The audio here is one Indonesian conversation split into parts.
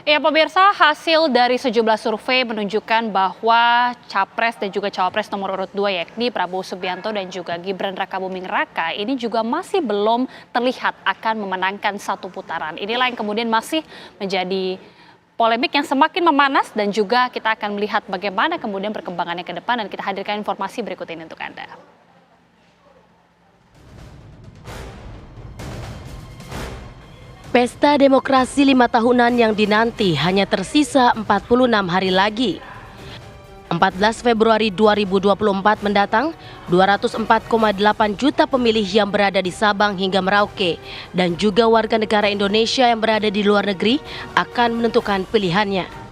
Ya pemirsa, hasil dari sejumlah survei menunjukkan bahwa Capres dan juga Cawapres nomor urut 2 yakni Prabowo Subianto dan juga Gibran Rakabuming Raka ini juga masih belum terlihat akan memenangkan satu putaran. Inilah yang kemudian masih menjadi polemik yang semakin memanas dan juga kita akan melihat bagaimana kemudian perkembangannya ke depan dan kita hadirkan informasi berikut ini untuk Anda. Pesta demokrasi 5 tahunan yang dinanti hanya tersisa 46 hari lagi. 14 Februari 2024 mendatang, 204,8 juta pemilih yang berada di Sabang hingga Merauke dan juga warga negara Indonesia yang berada di luar negeri akan menentukan pilihannya.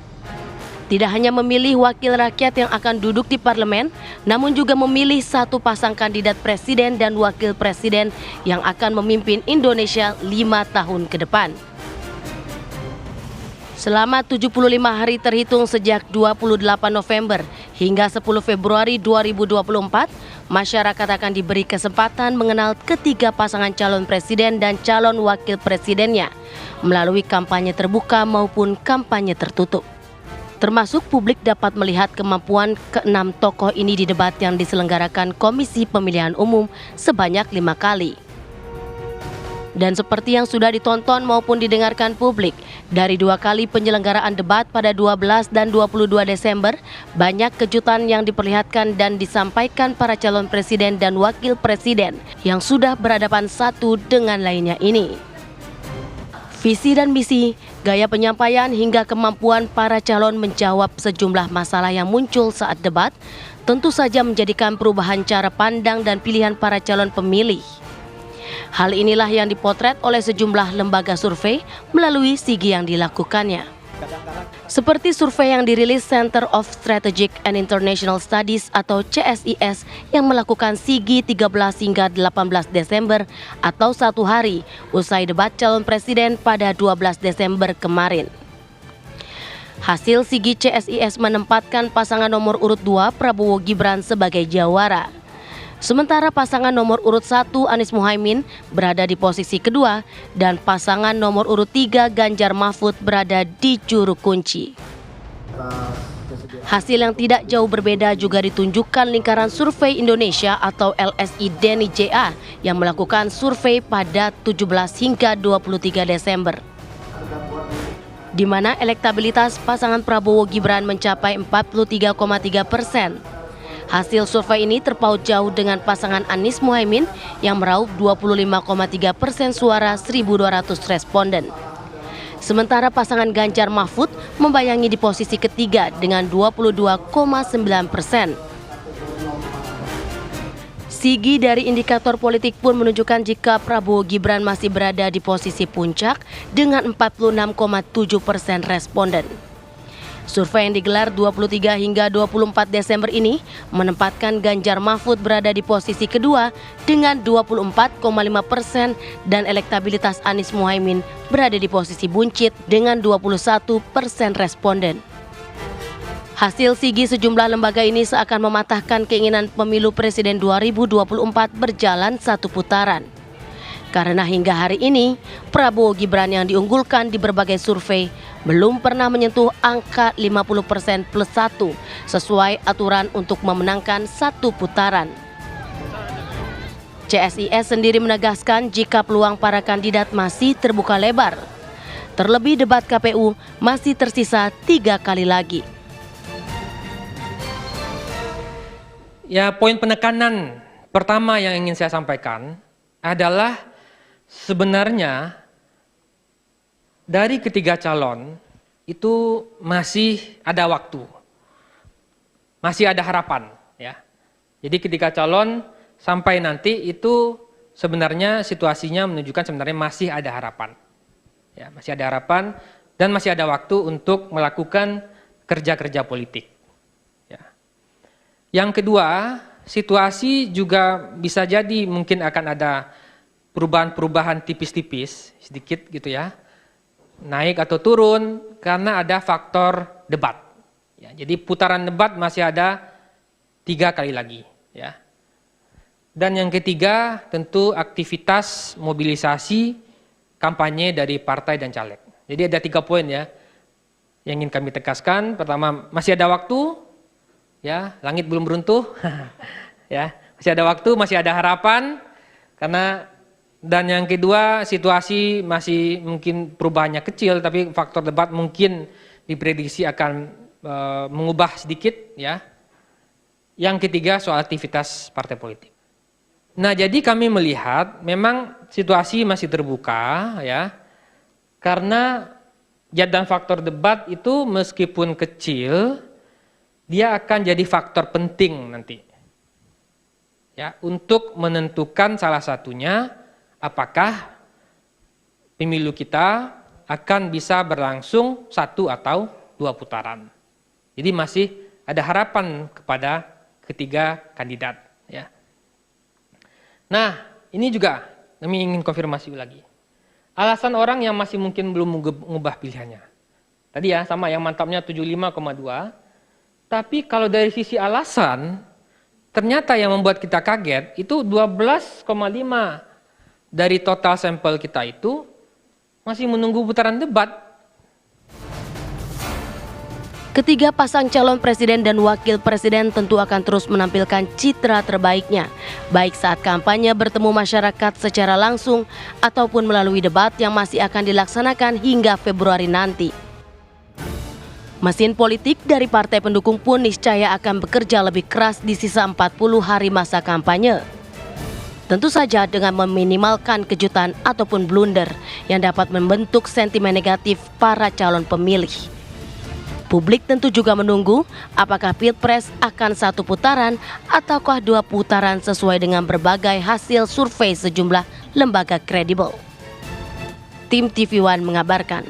Tidak hanya memilih wakil rakyat yang akan duduk di parlemen, namun juga memilih satu pasang kandidat presiden dan wakil presiden yang akan memimpin Indonesia 5 tahun ke depan. Selama 75 hari terhitung sejak 28 November hingga 10 Februari 2024, masyarakat akan diberi kesempatan mengenal ketiga pasangan calon presiden dan calon wakil presidennya melalui kampanye terbuka maupun kampanye tertutup. Termasuk publik dapat melihat kemampuan keenam tokoh ini di debat yang diselenggarakan Komisi Pemilihan Umum sebanyak 5 kali. Dan seperti yang sudah ditonton maupun didengarkan publik, dari 2 kali penyelenggaraan debat pada 12 dan 22 Desember, banyak kejutan yang diperlihatkan dan disampaikan para calon presiden dan wakil presiden yang sudah berhadapan satu dengan lainnya ini. Visi dan misi, gaya penyampaian hingga kemampuan para calon menjawab sejumlah masalah yang muncul saat debat tentu saja menjadikan perubahan cara pandang dan pilihan para calon pemilih. Hal inilah yang dipotret oleh sejumlah lembaga survei melalui sigi yang dilakukannya. Seperti survei yang dirilis Center of Strategic and International Studies atau CSIS yang melakukan sigi 13 hingga 18 Desember atau 1 hari usai debat calon presiden pada 12 Desember kemarin. Hasil sigi CSIS menempatkan pasangan nomor urut 2 Prabowo Gibran sebagai jawara. Sementara pasangan nomor urut 1 Anies Muhaimin berada di posisi kedua dan pasangan nomor urut 3 Ganjar Mahfud berada di juru kunci. Hasil yang tidak jauh berbeda juga ditunjukkan lingkaran survei Indonesia atau LSI Deni JA yang melakukan survei pada 17 hingga 23 Desember. Di mana elektabilitas pasangan Prabowo Gibran mencapai 43,3%. Hasil survei ini terpaut jauh dengan pasangan Anies Muhaimin yang meraup 25,3% suara 1.200 responden. Sementara pasangan Ganjar Mahfud membayangi di posisi ketiga dengan 22,9%. Sigi dari indikator politik pun menunjukkan jika Prabowo Gibran masih berada di posisi puncak dengan 46,7% responden. Survei yang digelar 23 hingga 24 Desember ini menempatkan Ganjar Mahfud berada di posisi kedua dengan 24,5% dan elektabilitas Anies Muhaimin berada di posisi buncit dengan 21% responden. Hasil sigi sejumlah lembaga ini seakan mematahkan keinginan pemilu presiden 2024 berjalan satu putaran. Karena hingga hari ini, Prabowo Gibran yang diunggulkan di berbagai survei belum pernah menyentuh angka 50% plus 1 sesuai aturan untuk memenangkan satu putaran. CSIS sendiri menegaskan jika peluang para kandidat masih terbuka lebar. Terlebih debat KPU masih tersisa 3 kali lagi. Ya, poin penekanan pertama yang ingin saya sampaikan adalah sebenarnya dari ketiga calon itu masih ada waktu, masih ada harapan, ya. Jadi ketiga calon sampai nanti itu sebenarnya situasinya menunjukkan sebenarnya masih ada harapan, ya, masih ada harapan dan masih ada waktu untuk melakukan kerja-kerja politik. Ya. Yang kedua, situasi juga bisa jadi mungkin akan ada perubahan-perubahan tipis-tipis sedikit gitu ya, naik atau turun karena ada faktor debat. Ya, jadi putaran debat masih ada 3 kali lagi. Ya. Dan yang ketiga tentu aktivitas mobilisasi kampanye dari partai dan caleg. Jadi ada 3 poin ya, yang ingin kami tegaskan. Pertama, masih ada waktu, ya, langit belum runtuh, ya, masih ada waktu, masih ada harapan, dan yang kedua, situasi masih mungkin perubahannya kecil, tapi faktor debat mungkin diprediksi akan mengubah sedikit, ya. Yang ketiga, soal aktivitas partai politik. Nah, jadi kami melihat memang situasi masih terbuka, ya, karena dan faktor debat itu meskipun kecil, dia akan jadi faktor penting nanti, ya, untuk menentukan salah satunya apakah pemilu kita akan bisa berlangsung 1 atau 2 putaran. Jadi masih ada harapan kepada ketiga kandidat, ya. Nah, ini juga kami ingin konfirmasi lagi. Alasan orang yang masih mungkin belum mengubah pilihannya. Tadi ya sama yang mantapnya 75,2. Tapi kalau dari sisi alasan, ternyata yang membuat kita kaget itu 12,5 dari total sampel kita itu masih menunggu putaran debat. Ketiga pasang calon presiden dan wakil presiden tentu akan terus menampilkan citra terbaiknya, baik saat kampanye bertemu masyarakat secara langsung ataupun melalui debat yang masih akan dilaksanakan hingga Februari nanti. Mesin politik dari partai pendukung pun niscaya akan bekerja lebih keras di sisa 40 hari masa kampanye. Tentu saja dengan meminimalkan kejutan ataupun blunder yang dapat membentuk sentimen negatif para calon pemilih. Publik tentu juga menunggu apakah Pilpres akan 1 putaran ataukah 2 putaran sesuai dengan berbagai hasil survei sejumlah lembaga kredibel. Tim TV One mengabarkan.